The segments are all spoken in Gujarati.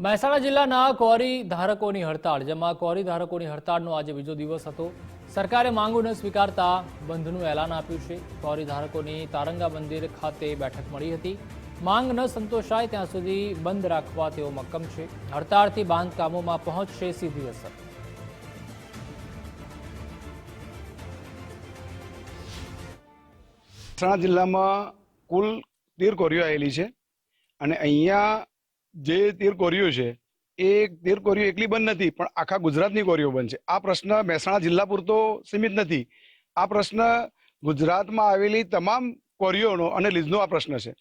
મહેસાણા જિલ્લાના કોરી ધારકોની હડતાળ, જેમાં કોરી ધારકોની હડતાળનો આજે બીજો દિવસ હતો। સરકારે માંગો ન સ્વીકારતા બંધનું એલાન આપ્યું છે। કોરી ધારકોની તારંગા મંદિર ખાતે બેઠક મળી હતી। માંગ ન સંતોષાય ત્યાં સુધી બંધ રાખવા તેઓ મક્કમ છે। હડતાળથી બાંધકામોમાં પહોંચશે સીધી અસર। મહેસાણા જિલ્લામાં કુલ 13 કોરીઓ આવેલી છે અને અહીંયા જે 13 કોરીઓ છે એ 13 કોરીઓ એકલી બંધ નથી, પણ આખા ગુજરાતની કોરીઓ બંધ છે। આ પ્રશ્ન મહેસાણા જિલ્લા પૂરતો સીમિત નથી। આ પ્રશ્ન ગુજરાતમાં આવેલી તમામ કોરીઓનો અને લીઝનો આ પ્રશ્ન છે।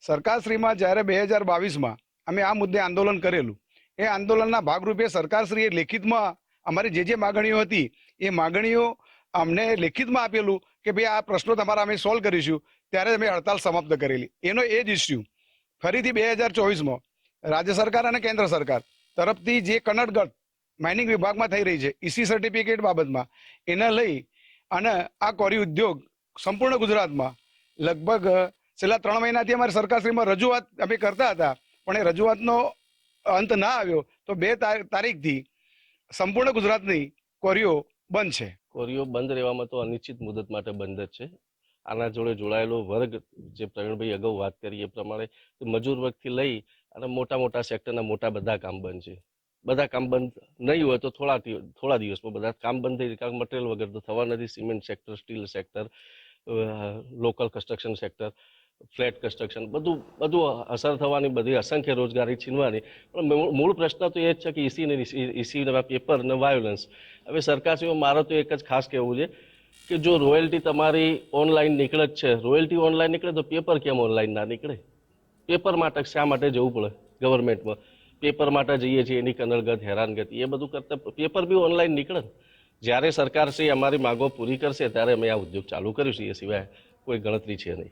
સરકારશ્રીમાં જ્યારે 2022માં અમે આ મુદ્દે આંદોલન કરેલું, એ આંદોલનના ભાગરૂપે સરકારશ્રીએ લેખિતમાં અમારી જે માગણીઓ હતી એ માગણીઓ અમને લેખિતમાં આપેલું કે ભાઈ આ પ્રશ્નો તમારા અમે સોલ્વ કરીશું। ત્યારે અમે હડતાલ સમાપ્ત કરેલી। એનો એ જ ઇસ્યુ ફરીથી 2024માં રાજ્ય સરકાર અને કેન્દ્ર સરકાર તરફથી જે કનડગત માઇનિંગ વિભાગમાં થઈ રહી છે ઈસી સર્ટિફિકેટ બાબતમાં, એને લઈ અને આ કોરી ઉદ્યોગ સંપૂર્ણ ગુજરાતમાં લગભગ છેલ્લા 3 મહિનાથી અમારી સરકારશ્રીમાં રજૂઆત અમે કરતા હતા, પણ એ રજૂઆતનો અંત ના આવ્યો તો 2 તારીખથી સંપૂર્ણ ગુજરાતની કોરીઓ બંધ છે। કોરીઓ બંધ રહેવામાં તો અનિશ્ચિત મુદત માટે બંધ જ છે। આના જોડે જોડાયેલો વર્ગ, જે પ્રવીણભાઈ અગાઉ વાત કરી એ પ્રમાણે મજૂર વર્ગથી લઈ અને મોટા સેક્ટરના મોટા બધા કામ બંધ છે। બધા કામ બંધ નહીં હોય તો થોડા દિવસમાં બધા કામ બંધ થઈ જાય, કારણ મટીરિયલ વગર તો થવા નથી। Cement sector, steel sector, local construction sector, flat construction, બધું અસર થવાની, બધી અસંખ્ય રોજગારી છીનવાની। પણ મૂળ પ્રશ્ન તો એ જ છે કે ઈસીના પેપર અને વાયોલન્સ। હવે સરકારશ્રીમાં મારો તો એક જ ખાસ કહેવું છે કે જો રોયલ્ટી તમારી ઓનલાઈન નીકળે જ છે, રોયલ્ટી ઓનલાઈન નીકળે તો પેપર કેમ ઓનલાઈન ના નીકળે? પેપર માટે શા માટે જવું પડે ગવર્મેન્ટમાં? પેપર માટે જઈએ છીએ, એની કનડગત, હેરાનગતિ, એ બધું કરતા પેપર બી ઓનલાઈન નીકળે। જ્યારે સરકારશ્રી અમારી માંગો પૂરી કરશે ત્યારે અમે આ ઉદ્યોગ ચાલુ કરીશું, એ સિવાય કોઈ ગણતરી છે નહીં।